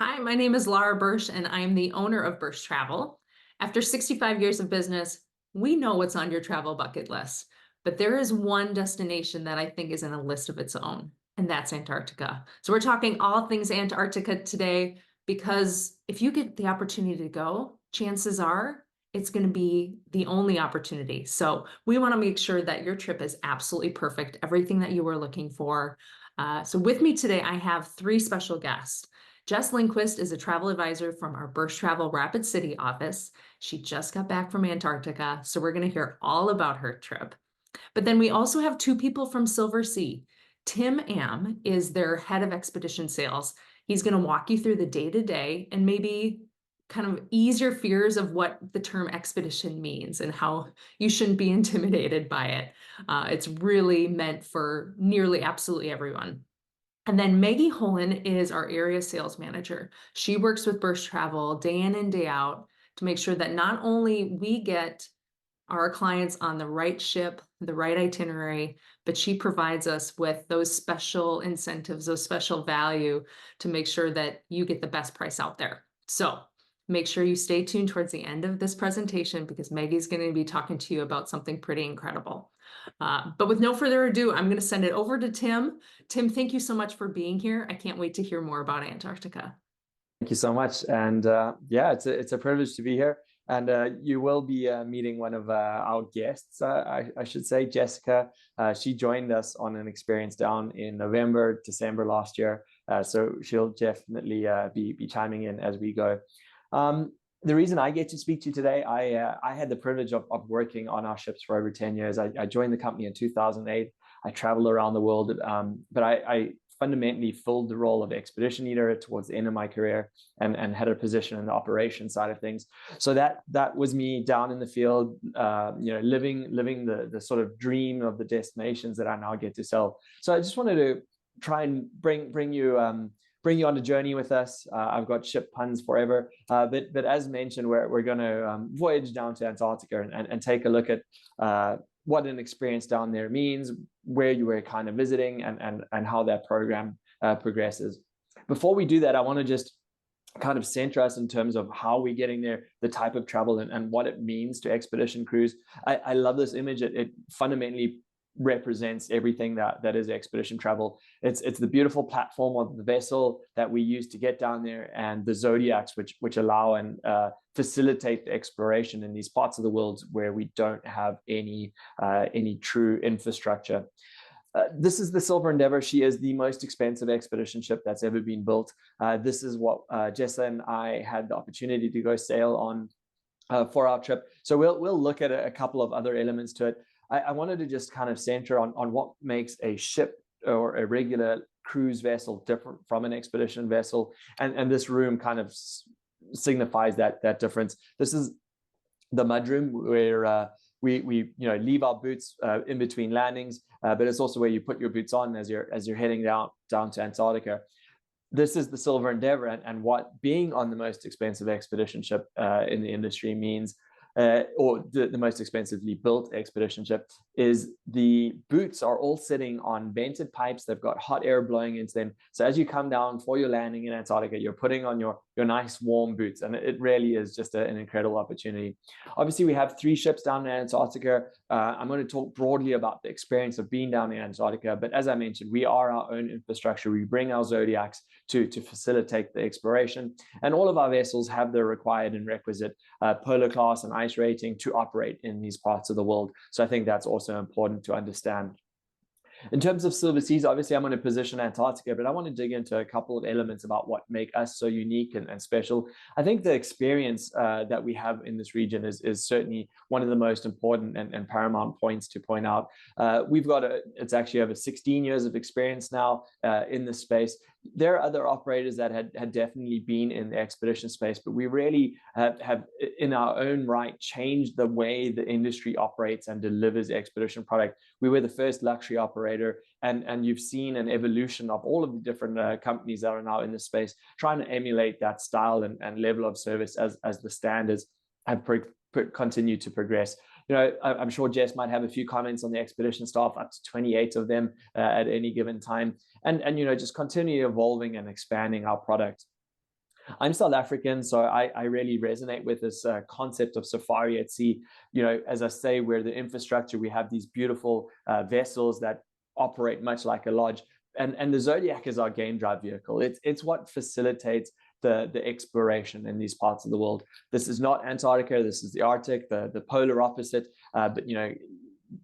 Hi, my name is Laura Bursch, and I'm the owner of Bursch Travel. After 65 years of business, we know what's on your travel bucket list, but there is one destination that I think is in a list of its own, and that's Antarctica. So we're talking all things Antarctica today because if you get the opportunity to go, chances are it's going to be the only opportunity. So we want to make sure that your trip is absolutely perfect, everything that you were looking for. So with me today, I have three special guests. Jess Linquist is a travel advisor from our Bursch Travel Rapid City office. She just got back from Antarctica, so we're going to hear all about her trip. But then we also have two people from Silversea. Tim Am is their head of expedition sales. He's going to walk you through the day-to-day and maybe kind of ease your fears of what the term expedition means and how you shouldn't be intimidated by it. It's really meant for nearly absolutely everyone. And then Maggie Holen is our area sales manager. She works with Bursch Travel day in and day out to make sure that not only we get our clients on the right ship, the right itinerary, but she provides us with those special incentives, those special value to make sure that you get the best price out there. So make sure you stay tuned towards the end of this presentation because Maggie's going to be talking to you about something pretty incredible. But with no further ado, I'm going to send it over to Tim. Tim, thank you so much for being here. I can't wait to hear more about Antarctica. Thank you so much. And yeah, it's a privilege to be here. And you will be meeting one of our guests, I should say, Jessica. She joined us on an experience down in November, December last year. So she'll definitely be chiming in as we go. The reason I get to speak to you today, I had the privilege of working on our ships for over 10 years. I joined the company in 2008. I traveled around the world, but I fundamentally filled the role of expedition leader towards the end of my career and had a position in the operations side of things. So that was me down in the field, living the sort of dream of the destinations that I now get to sell. So I just wanted to try and bring you on a journey with us. I've got ship puns forever, but as mentioned, we're going to voyage down to Antarctica and take a look at what an experience down there means, where you were kind of visiting, and how that program progresses. Before we do that, I want to just kind of center us in terms of how we're getting there, the type of travel, and what it means to expedition crews. I love this image. It fundamentally represents everything that is expedition travel. It's the beautiful platform of the vessel that we use to get down there, and the zodiacs which allow and facilitate the exploration in these parts of the world where we don't have any true infrastructure. This is the Silver Endeavor. She is the most expensive expedition ship that's ever been built. This is what Jessa and I had the opportunity to go sail on for our trip. So we'll look at a couple of other elements to it. I wanted to just kind of center on what makes a ship or a regular cruise vessel different from an expedition vessel, and this room kind of signifies that difference. This is the mudroom where we leave our boots in between landings, but it's also where you put your boots on as you're heading down to Antarctica. This is the Silver Endeavor, and what being on the most expensive expedition ship in the industry means, or the most expensively built expedition ship, is the boots are all sitting on vented pipes. They've got hot air blowing into them. So as you come down for your landing in Antarctica, you're putting on your nice warm boots, and it really is just an incredible opportunity. Obviously, we have three ships down in Antarctica. I'm going to talk broadly about the experience of being down in Antarctica, but as I mentioned, we are our own infrastructure. We bring our zodiacs to facilitate the exploration, and all of our vessels have the required and requisite polar class and ice rating to operate in these parts of the world. So I think that's also important to understand. In terms of Silverseas, obviously I'm going to position Antarctica, but I want to dig into a couple of elements about what make us so unique and special. I think the experience that we have in this region is certainly one of the most important and paramount points to point out. It's actually over 16 years of experience now in this space. There are other operators that had definitely been in the expedition space, but we really have in our own right changed the way the industry operates and delivers expedition product. We were the first luxury operator, and you've seen an evolution of all of the different companies that are now in this space, trying to emulate that style and level of service as the standards have continued to progress. I'm sure Jess might have a few comments on the expedition staff, up to 28 of them at any given time, and just continue evolving and expanding our product. I'm South African, so I really resonate with this concept of safari at sea. You know, as I say, we're the infrastructure. We have these beautiful vessels that operate much like a lodge, and the Zodiac is our game drive vehicle. It's what facilitates the exploration in these parts of the world. This is not Antarctica. This is the Arctic, the polar opposite. But you know,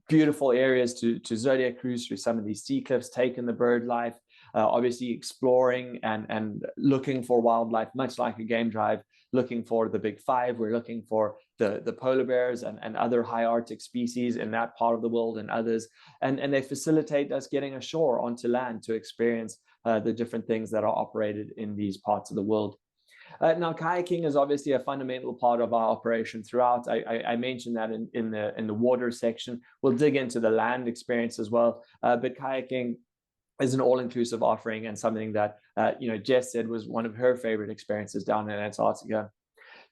beautiful areas to Zodiac cruise through some of these sea cliffs, taking the bird life, obviously exploring and looking for wildlife, much like a game drive, looking for the big five. We're looking for the polar bears and other high Arctic species in that part of the world and others. And they facilitate us getting ashore onto land to experience the different things that are operated in these parts of the world. Now, kayaking is obviously a fundamental part of our operation throughout. I mentioned that in the water section. We'll dig into the land experience as well. But kayaking is an all-inclusive offering and something that you know, Jess said was one of her favorite experiences down in Antarctica.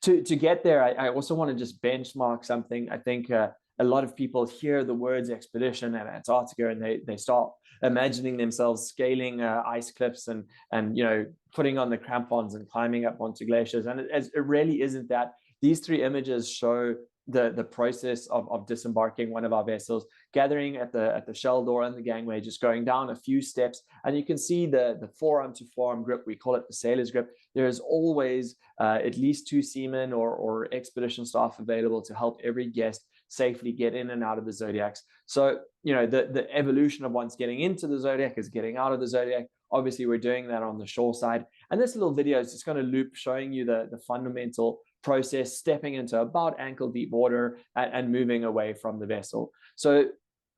To get there, I also want to just benchmark something. I think a lot of people hear the words expedition and Antarctica, and they start imagining themselves scaling ice cliffs and you know, putting on the crampons and climbing up onto glaciers. And it really isn't that. These three images show the process of disembarking one of our vessels, gathering at the shell door and the gangway, just going down a few steps, and you can see the forearm to forearm grip. We call it the sailor's grip. There is always at least two seamen or expedition staff available to help every guest safely get in and out of the Zodiacs. So you know, the evolution of once getting into the Zodiac is getting out of the Zodiac. Obviously, we're doing that on the shore side, and this little video is just going to loop showing you the fundamental process, stepping into about ankle deep water and moving away from the vessel. So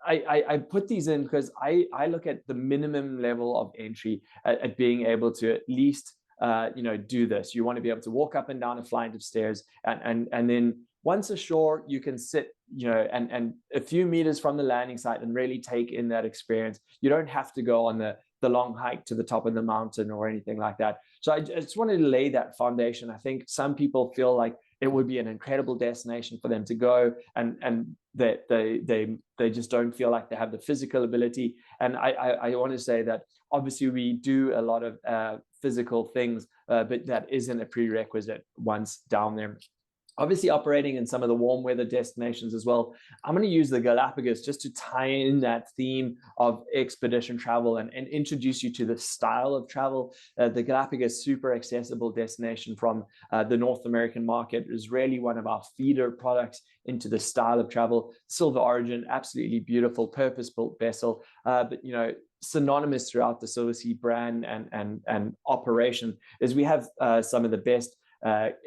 I put these in because I look at the minimum level of entry at being able to at least you know, do this. You want to be able to walk up and down a flight of stairs, and then once ashore, you can sit, you know, and a few meters from the landing site and really take in that experience. You don't have to go on the long hike to the top of the mountain or anything like that. So I just wanted to lay that foundation. I think some people feel like it would be an incredible destination for them to go, and that they just don't feel like they have the physical ability. And I want to say that obviously we do a lot of physical things, but that isn't a prerequisite once down there. Obviously operating in some of the warm weather destinations as well. I'm going to use the Galapagos just to tie in that theme of expedition travel and introduce you to the style of travel. The Galapagos, super accessible destination from the North American market, is really one of our feeder products into the style of travel. Silver Origin, absolutely beautiful, purpose-built vessel, but you know, synonymous throughout the Silversea brand and operation is we have some of the best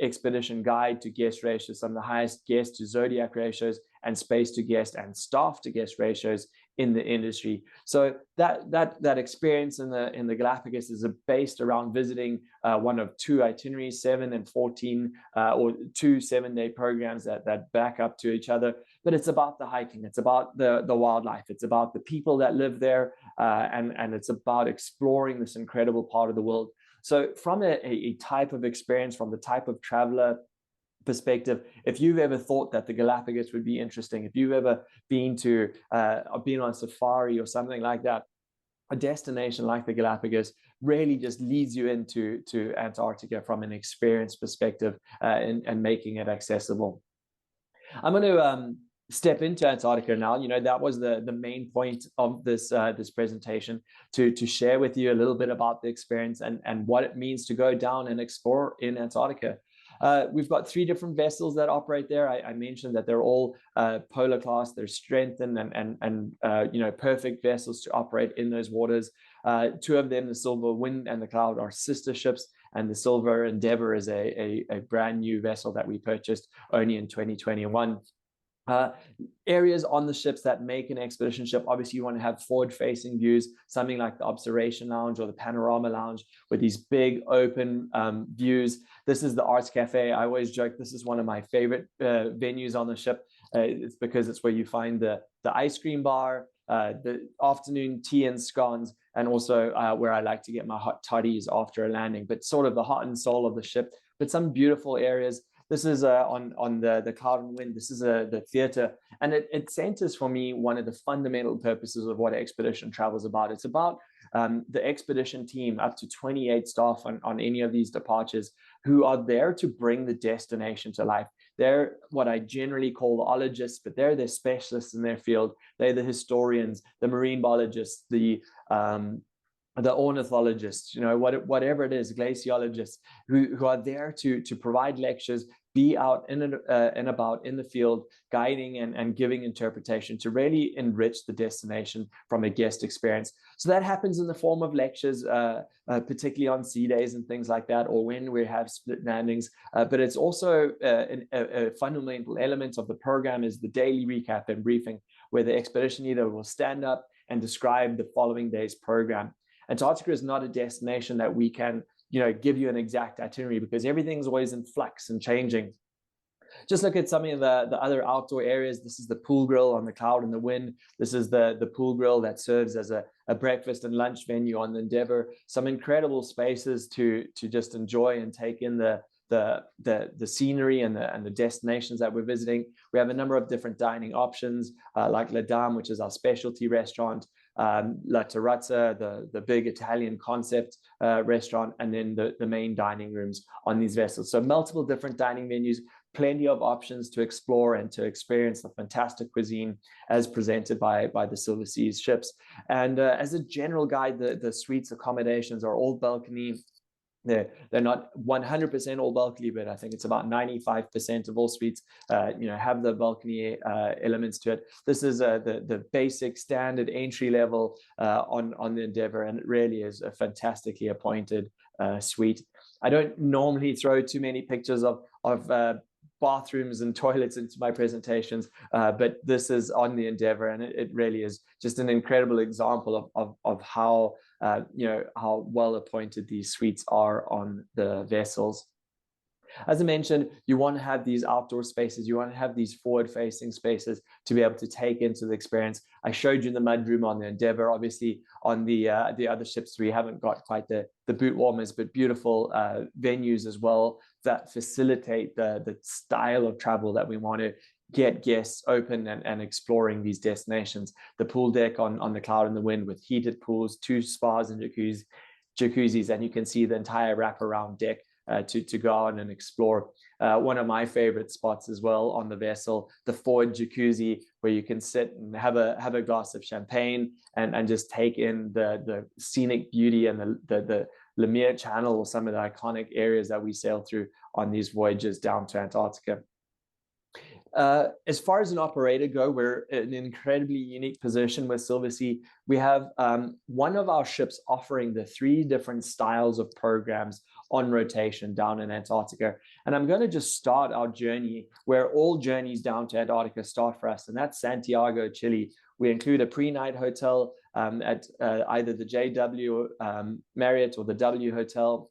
expedition guide to guest ratios, some of the highest guest to Zodiac ratios, and space to guest and staff to guest ratios in the industry. So that experience in the Galapagos is based around visiting one of two itineraries, 7 and 14, or 2 7-day programs that back up to each other. But it's about the hiking, it's about the wildlife, it's about the people that live there, and it's about exploring this incredible part of the world. So from a type of experience, from the type of traveler perspective, if you've ever thought that the Galapagos would be interesting, if you've ever been on safari or something like that, a destination like the Galapagos really just leads you into Antarctica from an experience perspective, and making it accessible. I'm going to step into Antarctica now. You know, that was the main point of this this presentation, to share with you a little bit about the experience and what it means to go down and explore in Antarctica. We've got 3 different vessels that operate there. I mentioned that they're all polar class. They're strengthened and you know, perfect vessels to operate in those waters. 2 of them, the Silver Wind and the Cloud, are sister ships, and the Silver Endeavor is a brand new vessel that we purchased only in 2021. Areas on the ships that make an expedition ship, obviously you want to have forward-facing views, something like the observation lounge or the panorama lounge with these big open views. This is the Arts Cafe. I always joke this is one of my favorite venues on the ship. It's because it's where you find the ice cream bar, the afternoon tea and scones, and also where I like to get my hot toddies after a landing, but sort of the heart and soul of the ship. But some beautiful areas. This is on the Cloud and Wind. This is the theater, and it centers for me one of the fundamental purposes of what expedition travel is about. It's about the expedition team, up to 28 staff on any of these departures, who are there to bring the destination to life. They're what I generally call the ologists, but they're the specialists in their field. They're the historians, the marine biologists, the ornithologists, whatever it is, glaciologists, who are there to provide lectures, be out and about in the field, guiding and giving interpretation to really enrich the destination from a guest experience. So that happens in the form of lectures, particularly on sea days and things like that, or when we have split landings. But it's also a fundamental element of the program is the daily recap and briefing, where the expedition leader will stand up and describe the following day's program. Antarctica is not a destination that we can, give you an exact itinerary, because everything's always in flux and changing. Just look at some of the other outdoor areas. This is the pool grill on the Cloud and the Wind. This is the pool grill that serves as a breakfast and lunch venue on the Endeavour. Some incredible spaces to just enjoy and take in the scenery and the destinations that we're visiting. We have a number of different dining options, like La Dame, which is our specialty restaurant, La Terrazza, the big Italian concept restaurant, and then the main dining rooms on these vessels. So multiple different dining menus, plenty of options to explore and to experience the fantastic cuisine as presented by the Silversea ships. And as a general guide, the suites accommodations are all balcony. They're not 100% all balcony, but I think it's about 95% of all suites, have the balcony elements to it. This is the basic standard entry level on the Endeavour, and it really is a fantastically appointed suite. I don't normally throw too many pictures of bathrooms and toilets into my presentations, but this is on the Endeavour, and it really is just an incredible example of how how well appointed these suites are on the vessels. As I mentioned, you want to have these outdoor spaces, you want to have these forward-facing spaces to be able to take into the experience. I showed you the mudroom on the Endeavour. Obviously, on the other ships, we haven't got quite the boot warmers, but beautiful venues as well that facilitate the style of travel that we want to get guests open and exploring these destinations. The pool deck on the Cloud and the Wind with heated pools, 2 spas and jacuzzis, and you can see the entire wraparound deck to go on and explore. One of my favorite spots as well on the vessel, the forward jacuzzi, where you can sit and have a glass of champagne and just take in the scenic beauty and the Lemire Channel, or some of the iconic areas that we sail through on these voyages down to Antarctica. As far as an operator go, we're in an incredibly unique position with Silversea. We have one of our ships offering the 3 different styles of programs on rotation down in Antarctica. And I'm going to just start our journey where all journeys down to Antarctica start for us, and that's Santiago, Chile. We include a pre-night hotel at either the JW Marriott or the W Hotel.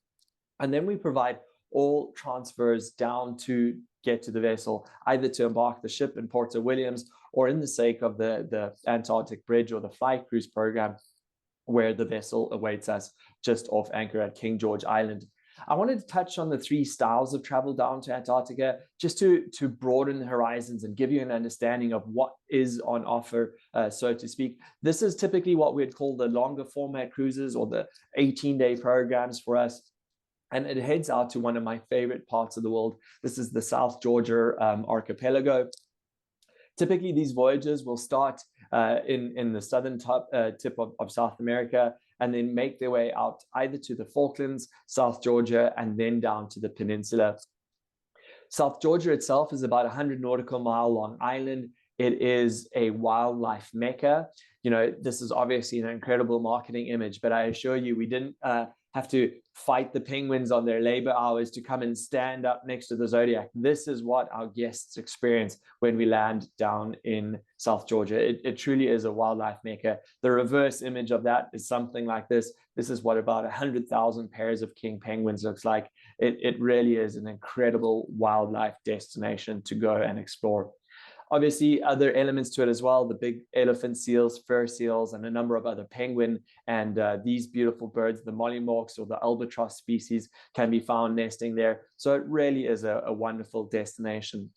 And then we provide all transfers down to get to the vessel, either to embark the ship in Port Williams, or in the sake of the Antarctic Bridge or the fly cruise program, where the vessel awaits us just off anchor at King George Island. I wanted to touch on the 3 styles of travel down to Antarctica, just to broaden the horizons and give you an understanding of what is on offer, so to speak. This is typically what we'd call the longer format cruises, or the 18-day programs for us. And it heads out to one of my favorite parts of the world. This is the South Georgia archipelago. Typically, these voyages will start in the southern tip of South America, and then make their way out either to the Falklands, South Georgia, and then down to the peninsula. South Georgia itself is about 100 nautical mile long island. It is a wildlife mecca. This is obviously an incredible marketing image, but I assure you, we didn't have to fight the penguins on their labor hours to come and stand up next to the Zodiac. This is what our guests experience when we land down in South Georgia. It truly is a wildlife mecca. The reverse image of that is something like this. This is what about 100,000 pairs of king penguins looks like. It really is an incredible wildlife destination to go and explore. Obviously, other elements to it as well, the big elephant seals, fur seals, and a number of other penguin and these beautiful birds, the mollymawks or the albatross species, can be found nesting there. So it really is a wonderful destination.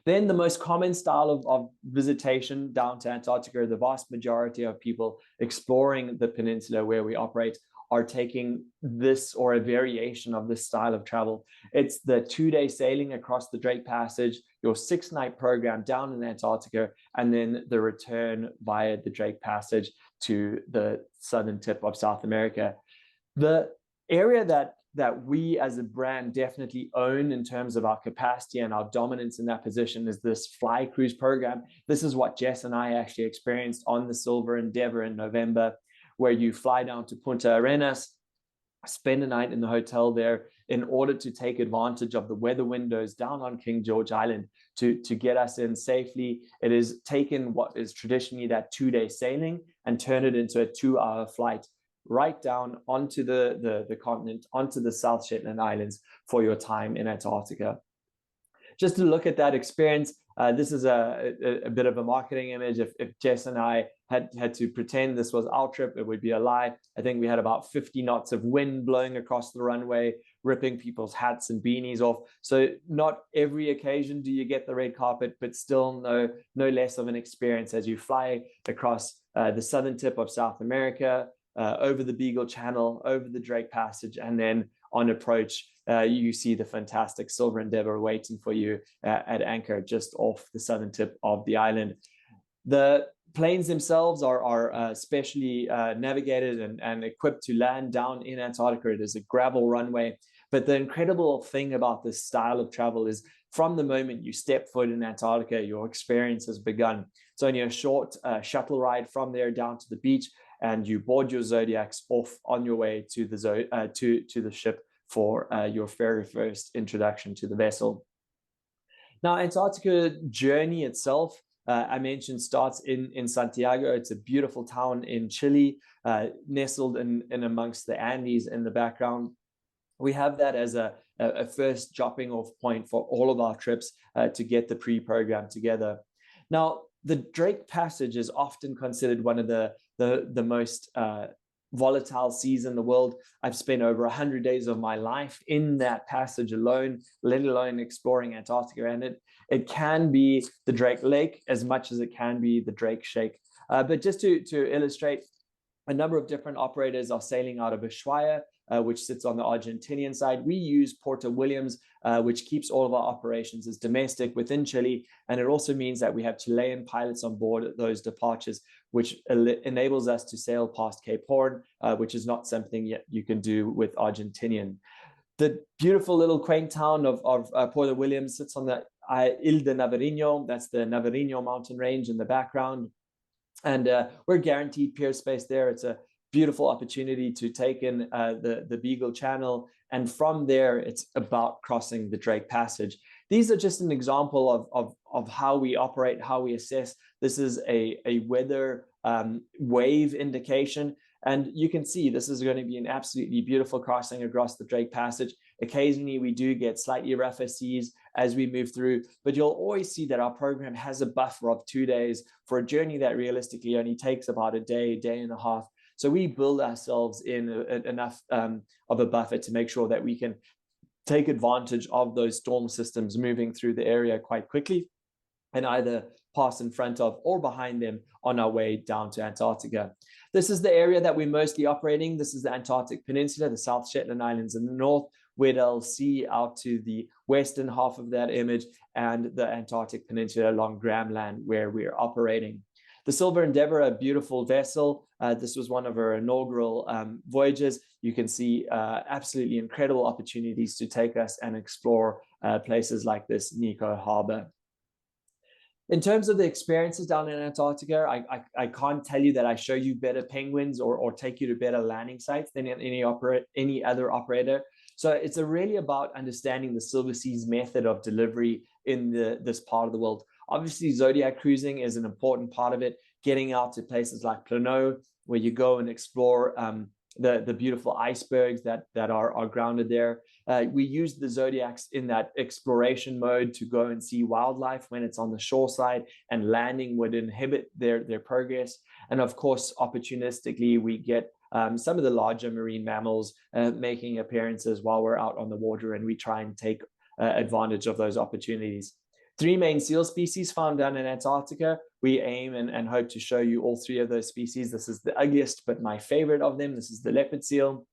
Then the most common style of visitation down to Antarctica, the vast majority of people exploring the peninsula where we operate are taking this or a variation of this style of travel. It's the 2-day sailing across the Drake Passage, your 6-night program down in Antarctica, and then the return via the Drake Passage to the southern tip of South America. The area that we as a brand definitely own in terms of our capacity and our dominance in that position is this fly cruise program. This is what Jess and I actually experienced on the Silver Endeavor in November, where you fly down to Punta Arenas, spend a night in the hotel there in order to take advantage of the weather windows down on King George Island to get us in safely. It is taken what is traditionally that 2-day sailing and turn it into a 2-hour flight right down onto the continent, onto the South Shetland Islands for your time in Antarctica. Just to look at that experience, this is a bit of a marketing image. If Jess and I had to pretend this was our trip, it would be a lie. I think we had about 50 knots of wind blowing across the runway, ripping people's hats and beanies off. So not every occasion do you get the red carpet, but still no less of an experience as you fly across the southern tip of South America, over the Beagle Channel, over the Drake Passage, and then on approach, you see the fantastic Silver Endeavor waiting for you at anchor just off the southern tip of the island. The planes themselves are specially navigated and equipped to land down in Antarctica. It is a gravel runway. But the incredible thing about this style of travel is from the moment you step foot in Antarctica, your experience has begun. It's only a short shuttle ride from there down to the beach, and you board your Zodiacs off on your way to the ship for your very first introduction to the vessel. Now, Antarctica journey itself, I mentioned, starts in Santiago. It's a beautiful town in Chile, nestled in amongst the Andes in the background. We have that as a first dropping off point for all of our trips to get the pre-program together. Now, the Drake Passage is often considered one of the most volatile seas in the world. I've spent over 100 days of my life in that passage alone, let alone exploring Antarctica. And it can be the Drake Lake as much as it can be the Drake Shake. But just to illustrate, a number of different operators are sailing out of Ushuaia, which sits on the Argentinian side. We use Porter Williams, which keeps all of our operations as domestic within Chile. And it also means that we have Chilean pilots on board at those departures, which enables us to sail past Cape Horn, which is not something yet you can do with Argentinian. The beautiful little quaint town of Porter Williams sits on the Ile de Navarino. That's the Navarino mountain range in the background. And we're guaranteed pier space there. It's a beautiful opportunity to take in the Beagle Channel. And from there, it's about crossing the Drake Passage. These are just an example of how we operate, how we assess. This is a weather wave indication. And you can see this is going to be an absolutely beautiful crossing across the Drake Passage. Occasionally, we do get slightly rougher seas as we move through, but you'll always see that our program has a buffer of 2 days for a journey that realistically only takes about a day and a half. So we build ourselves in enough of a buffer to make sure that we can take advantage of those storm systems moving through the area quite quickly and either pass in front of or behind them on our way down to Antarctica. This is the area that we're mostly operating. This is the Antarctic Peninsula, the South Shetland Islands in the north, Weddell Sea out to the western half of that image, and the Antarctic Peninsula along Graham Land where we're operating. The Silver Endeavor, a beautiful vessel. This was one of our inaugural voyages. You can see absolutely incredible opportunities to take us and explore places like this Nico Harbor. In terms of the experiences down in Antarctica, I can't tell you that I show you better penguins or take you to better landing sites than any other operator. So it's really about understanding the Silversea's method of delivery in this part of the world. Obviously, Zodiac cruising is an important part of it, getting out to places like Plano, where you go and explore the beautiful icebergs that are grounded there. We use the Zodiacs in that exploration mode to go and see wildlife when it's on the shore side, and landing would inhibit their progress. And of course, opportunistically, we get some of the larger marine mammals making appearances while we're out on the water, and we try and take advantage of those opportunities. Three main seal species found down in Antarctica. We aim and hope to show you all three of those species. This is the ugliest, but my favorite of them. This is the leopard seal.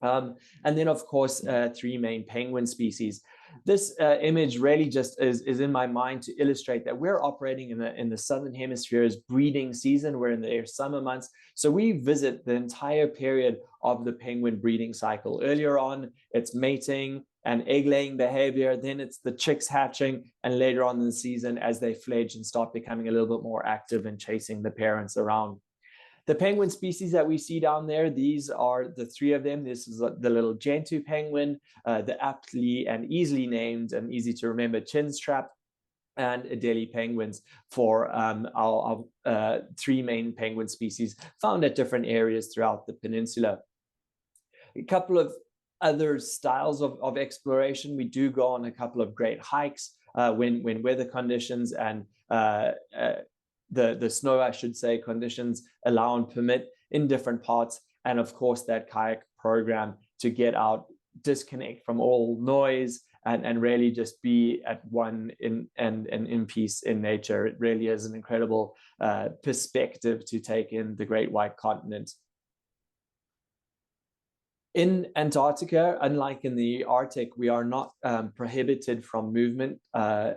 And then, of course, three main penguin species. This image really just is in my mind to illustrate that we're operating in the Southern Hemisphere's breeding season. We're in their summer months. So we visit the entire period of the penguin breeding cycle. Earlier on, it's mating and egg-laying behavior. Then it's the chicks hatching. And later on in the season, as they fledge and start becoming a little bit more active and chasing the parents around. The penguin species that we see down there, these are the three of them. This is the little Gentoo penguin, the aptly and easily named and easy to remember chinstrap, and Adelie penguins for our three main penguin species found at different areas throughout the peninsula. A couple of other styles of exploration. We do go on a couple of great hikes when weather conditions and the snow, I should say, conditions allow and permit in different parts. And of course, that kayak program to get out, disconnect from all noise, and really just be at one in peace in nature. It really is an incredible perspective to take in the great white continent. In Antarctica, unlike in the Arctic, we are not prohibited from movement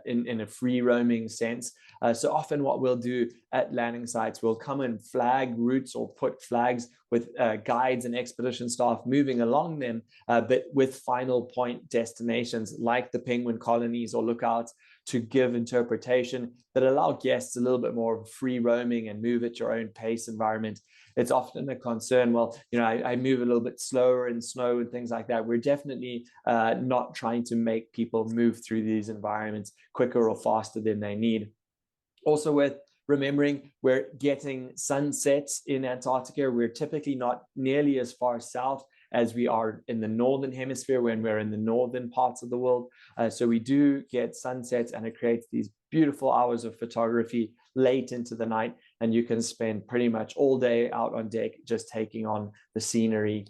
in a free roaming sense. So often what we'll do at landing sites, we'll come and flag routes or put flags with guides and expedition staff moving along them, but with final point destinations like the penguin colonies or lookouts to give interpretation that allow guests a little bit more free roaming and move at your own pace environment. It's often a concern, well, I move a little bit slower in snow and things like that. We're definitely not trying to make people move through these environments quicker or faster than they need. Also worth remembering, we're getting sunsets in Antarctica. We're typically not nearly as far south as we are in the northern hemisphere when we're in the northern parts of the world. So we do get sunsets, and it creates these beautiful hours of photography late into the night, and you can spend pretty much all day out on deck just taking on the scenery.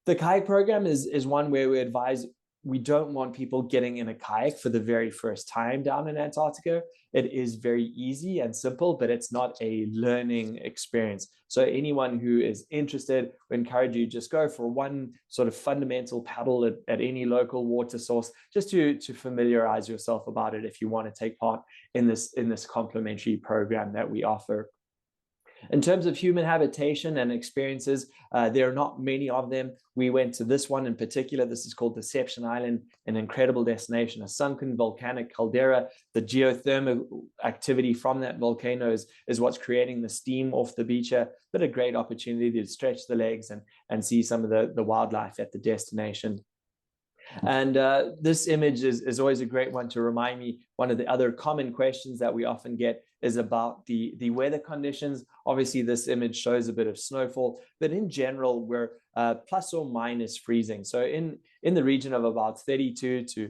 The kayak program is one where we advise we don't want people getting in a kayak for the very first time down in Antarctica. It is very easy and simple, but it's not a learning experience. So anyone who is interested, we encourage you just go for one sort of fundamental paddle at any local water source, just to familiarize yourself about it if you want to take part in this complimentary program that we offer. In terms of human habitation and experiences, there are not many of them. We went to this one in particular. This is called Deception Island, an incredible destination, a sunken volcanic caldera. The geothermal activity from that volcano is what's creating the steam off the beach, but a great opportunity to stretch the legs and see some of the wildlife at the destination. And this image is always a great one to remind me. One of the other common questions that we often get is about the weather conditions. Obviously, this image shows a bit of snowfall, but in general, we're plus or minus freezing. So in the region of about 32 to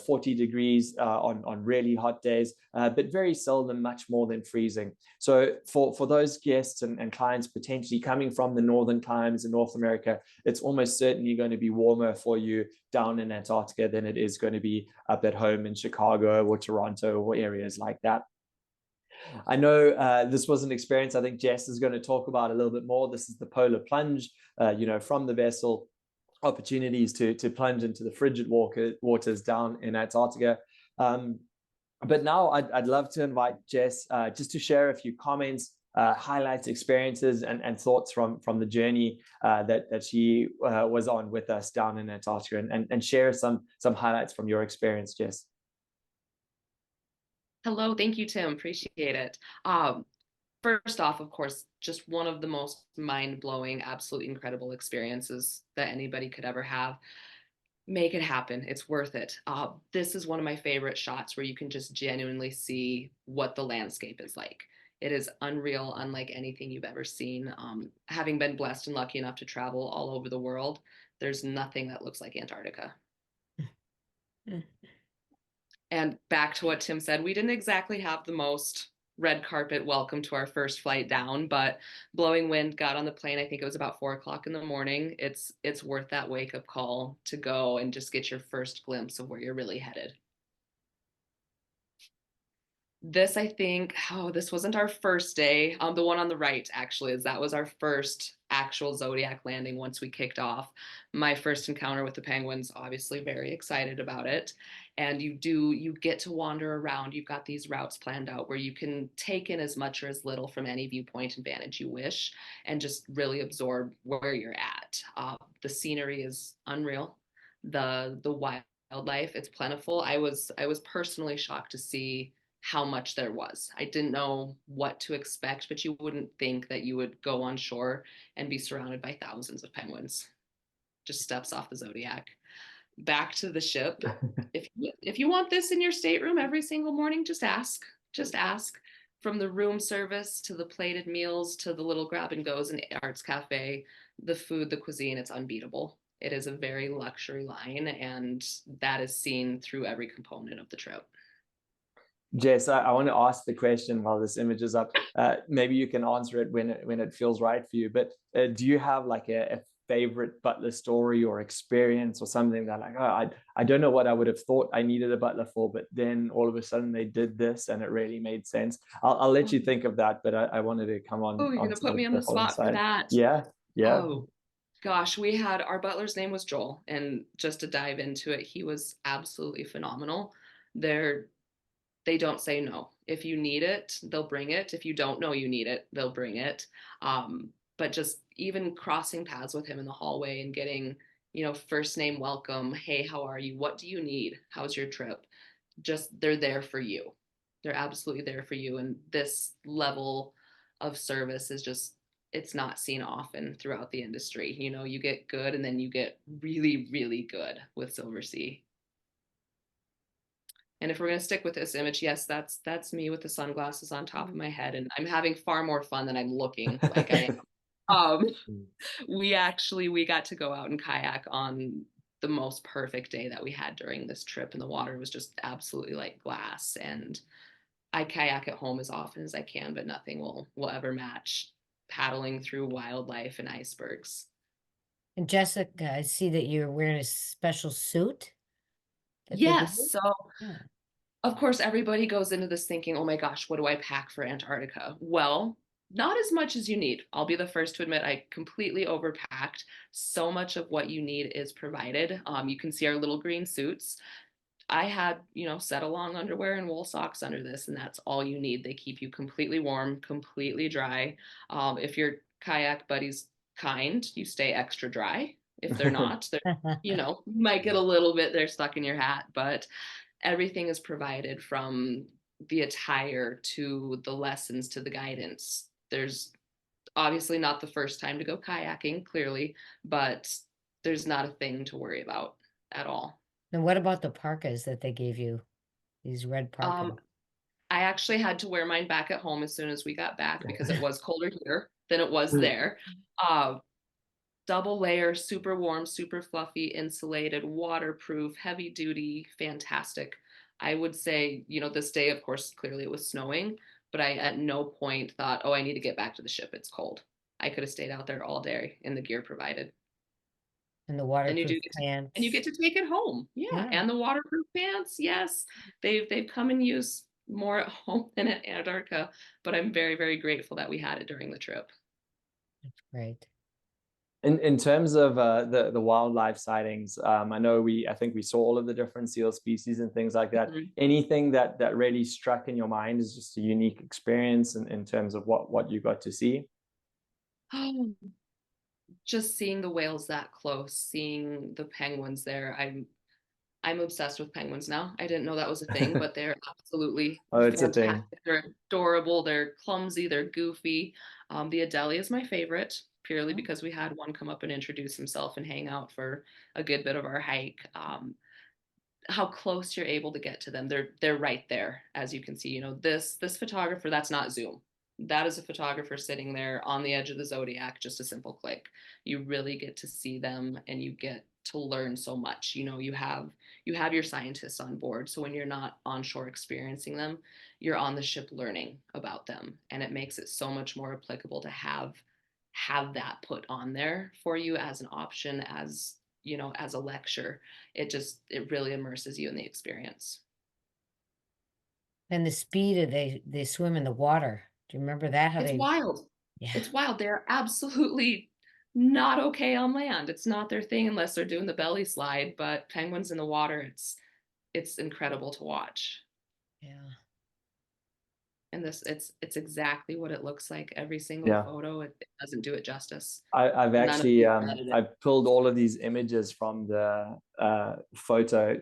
40 degrees on really hot days, but very seldom much more than freezing. So for those guests and clients potentially coming from the northern climes in North America, it's almost certainly going to be warmer for you down in Antarctica than it is going to be up at home in Chicago or Toronto or areas like that. I know this was an experience I think Jess is going to talk about a little bit more. This is the polar plunge, from the vessel, opportunities to plunge into the frigid waters down in Antarctica. But now I'd love to invite Jess just to share a few comments, highlights, experiences, and thoughts from the journey that she was on with us down in Antarctica, and share some highlights from your experience, Jess. Hello, thank you, Tim. Appreciate it. First off, of course, just one of the most mind-blowing, absolutely incredible experiences that anybody could ever have. Make it happen. It's worth it. This is one of my favorite shots where you can just genuinely see what the landscape is like. It is unreal, unlike anything you've ever seen. Having been blessed and lucky enough to travel all over the world, there's nothing that looks like Antarctica. And back to what Tim said, we didn't exactly have the most red carpet welcome to our first flight down, but blowing wind, got on the plane. I think it was about 4 o'clock in the morning. It's worth that wake up call to go and just get your first glimpse of where you're really headed. This, I think, oh, this wasn't our first day. The one on the right actually that was our first actual Zodiac landing once we kicked off. My first encounter with the penguins, obviously very excited about it. And you get to wander around. You've got these routes planned out where you can take in as much or as little from any viewpoint and vantage you wish and just really absorb where you're at. The scenery is unreal. The wildlife, it's plentiful. I was personally shocked to see how much there was. I didn't know what to expect, but you wouldn't think that you would go on shore and be surrounded by thousands of penguins. Just steps off the Zodiac. Back to the ship. If you want this in your stateroom every single morning, just ask. Just ask. From the room service to the plated meals to the little grab and goes in Arts Cafe, the food, the cuisine, it's unbeatable. It is a very luxury line, and that is seen through every component of the trip. Jess, I want to ask the question while this image is up. Maybe you can answer it when it feels right for you. But do you have like a favorite butler story or experience or something that like, oh, I don't know what I would have thought I needed a butler for, but then all of a sudden they did this and it really made sense. I'll let you think of that, but I wanted to come Oh, on you're gonna onto put me on the the following spot for side. that. Yeah, yeah. Oh, gosh, we had our butler's name was Joel, and just to dive into it, he was absolutely phenomenal. They're they don't say no. If you need it, they'll bring it. If you don't know you need it, they'll bring it. But just even crossing paths with him in the hallway and getting, first name welcome. Hey, how are you? What do you need? How's your trip? Just they're there for you. They're absolutely there for you. And this level of service is just, it's not seen often throughout the industry. You get good and then you get really, really good with Silversea. And if we're going to stick with this image, yes, that's me with the sunglasses on top of my head, and I'm having far more fun than I'm looking like I am. Um, we got to go out and kayak on the most perfect day that we had during this trip, and the water was just absolutely like glass. And I kayak at home as often as I can, but nothing will ever match paddling through wildlife and icebergs. And Jessica, I see that you're wearing a special suit that they give Yes, you. so Yeah. of course, everybody goes into this thinking, oh my gosh, what do I pack for Antarctica? Well, not as much as you need. I'll be the first to admit I completely overpacked. So much of what you need is provided. You can see our little green suits. I had, set along underwear and wool socks under this, and that's all you need. They keep you completely warm, completely dry. If your kayak buddy's kind, you stay extra dry. If they're not, you might get a little bit there stuck in your hat, but everything is provided from the attire to the lessons to the guidance. There's obviously not the first time to go kayaking, clearly, but there's not a thing to worry about at all. And what about the parkas that they gave you? These red parkas. I actually had to wear mine back at home as soon as we got back because it was colder here than it was there. Uh, Double layer, super warm, super fluffy, insulated, waterproof, heavy duty, fantastic. I would say, this day, of course, clearly it was snowing, but I at no point thought, oh, I need to get back to the ship. It's cold. I could have stayed out there all day in the gear provided. And the And you waterproof do get to, and you pants. get to take it home. Yeah. Yeah, And the waterproof pants. Yes. They've come in use more at home than at Antarctica, but I'm very, very grateful that we had it during the trip. that's great. In terms of the wildlife sightings, I think we saw all of the different seal species and things like that. Mhm. Anything that really struck in your mind is just a unique experience in terms of what you got to see? Oh, just seeing the whales that close, seeing the penguins there. I'm obsessed with penguins now. I didn't know that was a thing, but they're absolutely Oh, it's a thing. fantastic. They're adorable. They're clumsy. They're goofy. The Adelie is my favorite purely because we had one come up and introduce himself and hang out for a good bit of our hike. How close you're able to get to them. They're right there, as you can see. This photographer, that's not Zoom. That is a photographer sitting there on the edge of the Zodiac, just a simple click. You really get to see them and you get to learn so much. You have your scientists on board. So when you're not on shore experiencing them, you're on the ship learning about them. And it makes it so much more applicable to have that put on there for you as an option, as a lecture. It really immerses you in the experience. And the speed of they swim in the water. Do you remember that? How It's they, wild. yeah, It's wild. They're absolutely not okay on land. It's not their thing unless they're doing the belly slide, but penguins in the water, it's incredible to watch. yeah. And this it's exactly what it looks like. Every single Yeah. photo, it doesn't do it justice. I've None of actually them are edited. I've pulled all of these images from the photo.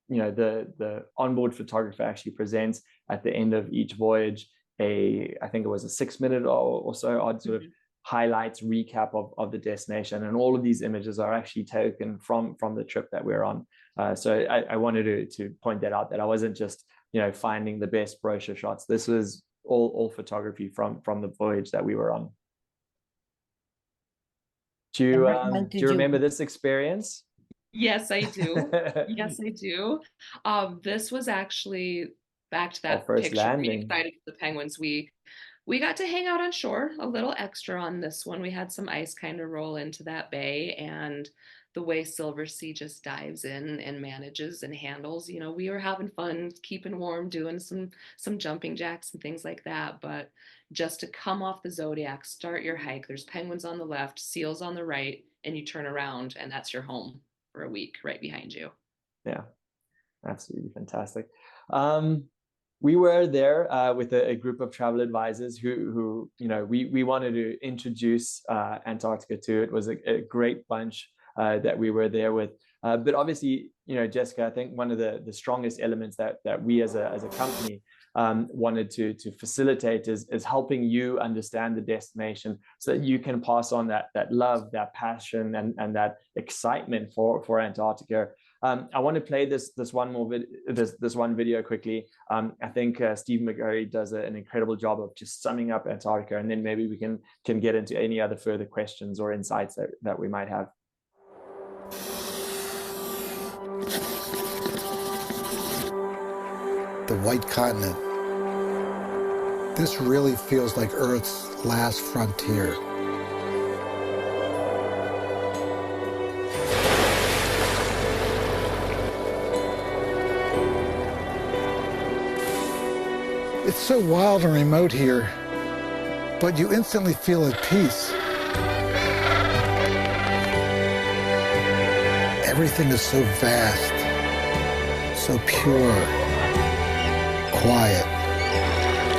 The onboard photographer actually presents at the end of each voyage I think it was a 6 minute or so odd sort of highlights recap of the destination, and all of these images are actually taken from the trip that we're on. So I wanted to point that out, that I wasn't just finding the best brochure shots. This was all photography from the voyage that we were on. Do And you what month do did you you, remember this experience? Yes, I do. Yes, I do. This was actually back to Our that first picture. Really landing. excited for the penguins. We got to hang out on shore, a little extra on this one. We had some ice kind of roll into that bay, and the way Silversea just dives in and manages and handles, we were having fun, keeping warm, doing some jumping jacks and things like that. But just to come off the Zodiac, start your hike, there's penguins on the left, seals on the right, and you turn around and that's your home for a week right behind you. Yeah, absolutely fantastic. We were there with a group of travel advisors who we wanted to introduce Antarctica to. It was a great bunch that we were there with. But obviously, Jessica, I think one of the strongest elements that we as a company wanted to facilitate is helping you understand the destination, so that you can pass on that love, that passion, and that excitement for Antarctica. I want to play this one video quickly. I think Steve McGurry does an incredible job of just summing up Antarctica, and then maybe we can get into any other further questions or insights that we might have. The White Continent. This really feels like Earth's last frontier. It's so wild and remote here, but you instantly feel at peace. Everything is so vast, so pure, quiet.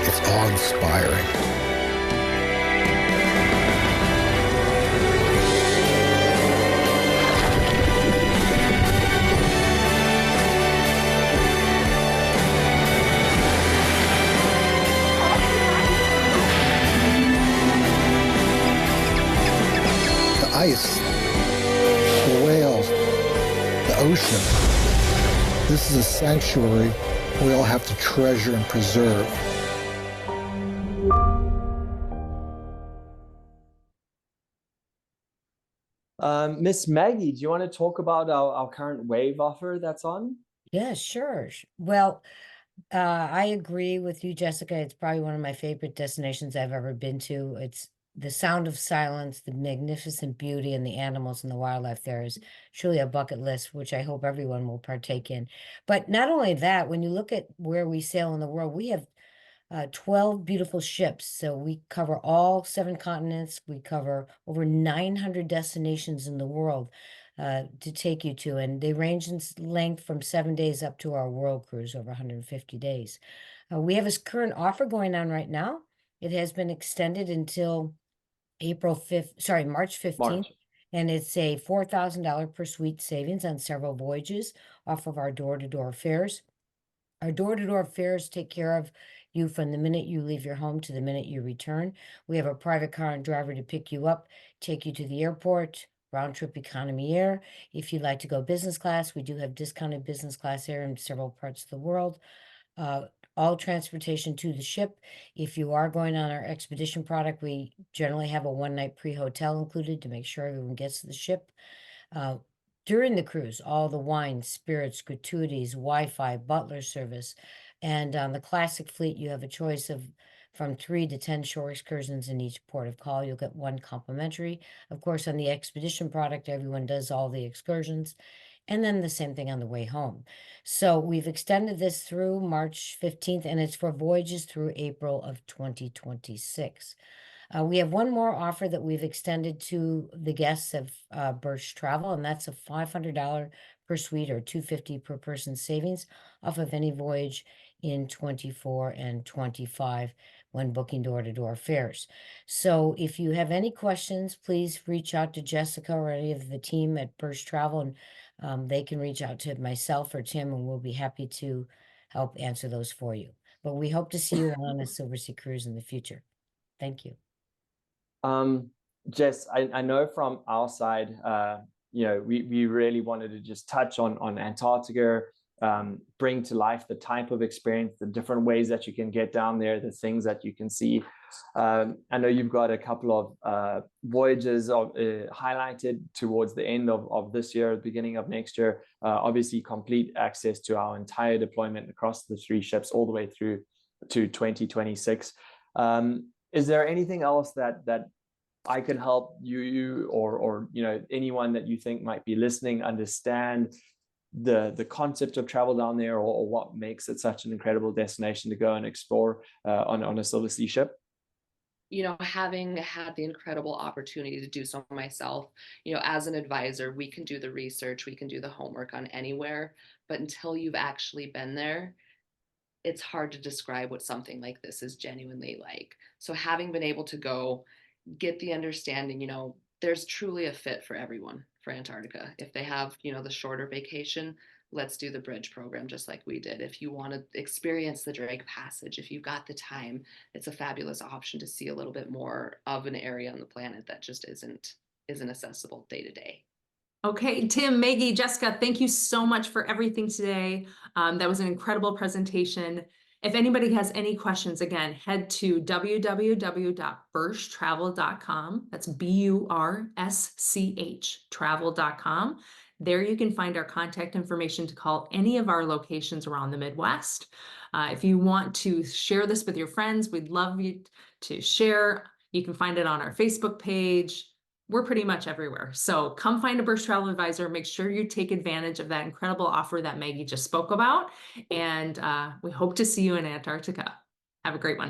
It's awe-inspiring. The ice, the whales, the ocean. This is a sanctuary we all have to treasure and preserve. Miss Maggie, do you want to talk about our current wave offer that's on? yeah, sure. Well, I agree with you, Jessica. It's probably one of my favorite destinations I've ever been to. It's the sound of silence, the magnificent beauty, and the animals and the wildlife there is truly a bucket list, which I hope everyone will partake in. But not only that, when you look at where we sail in the world, we have 12 beautiful ships. So we cover all 7 continents. We cover over 900 destinations in the world to take you to. And they range in length from 7 days up to our world cruise over 150 days. We have a current offer going on right now. It has been extended until March 15th. March. And it's a $4,000 per suite savings on several voyages off of our door-to-door fares. Our door-to-door fares take care of you from the minute you leave your home to the minute you return. We have a private car and driver to pick you up, take you to the airport, round trip economy air. If you'd like to go business class, we do have discounted business class air in several parts of the world. All transportation to the ship. If you are going on our expedition product, we generally have a 1-night pre-hotel included to make sure everyone gets to the ship. During the cruise, all the wine, spirits, gratuities, Wi-Fi, butler service. And on the classic fleet, you have a choice of from 3 to 10 shore excursions in each port of call. You'll get 1 complimentary. Of course, on the expedition product, everyone does all the excursions. and then the same thing on the way home. So we've extended this through March 15th, and it's for voyages through April of 2026. We have one more offer that we've extended to the guests of Bursch Travel, and that's a $500 per suite or $250 per person savings off of any voyage in 24 and 25 when booking door-to-door fares. So if you have any questions, please reach out to Jessica or any of the team at Bursch Travel, and they can reach out to myself or Tim, and we'll be happy to help answer those for you. But we hope to see you on a Silversea cruise in the future. Thank you. Jess, I know from our side, we really wanted to just touch on Antarctica, bring to life the type of experience, the different ways that you can get down there, the things that you can see. I know you've got a couple of voyages highlighted towards the end of this year, beginning of next year. Obviously, complete access to our entire deployment across the 3 ships all the way through to 2026. Is there anything else that I can help you or anyone that you think might be listening understand the concept of travel down there, or what makes it such an incredible destination to go and explore on a Silversea ship? Having had the incredible opportunity to do so myself, as an advisor, we can do the research, we can do the homework on anywhere, but until you've actually been there, it's hard to describe what something like this is genuinely like. So having been able to go get the understanding, there's truly a fit for everyone for Antarctica. If they have, the shorter vacation, let's do the bridge program just like we did. If you want to experience the Drake Passage, if you've got the time, it's a fabulous option to see a little bit more of an area on the planet that just isn't accessible day to day. Okay, Tim, Maggie, Jessica, thank you so much for everything today. That was an incredible presentation. If anybody has any questions, again, head to www.burschtravel.com. That's BURSCH travel.com. There you can find our contact information to call any of our locations around the Midwest. If you want to share this with your friends, we'd love you to share. You can find it on our Facebook page. We're pretty much everywhere. So come find a Bursch Travel Advisor. Make sure you take advantage of that incredible offer that Maggie just spoke about. And we hope to see you in Antarctica. Have a great one.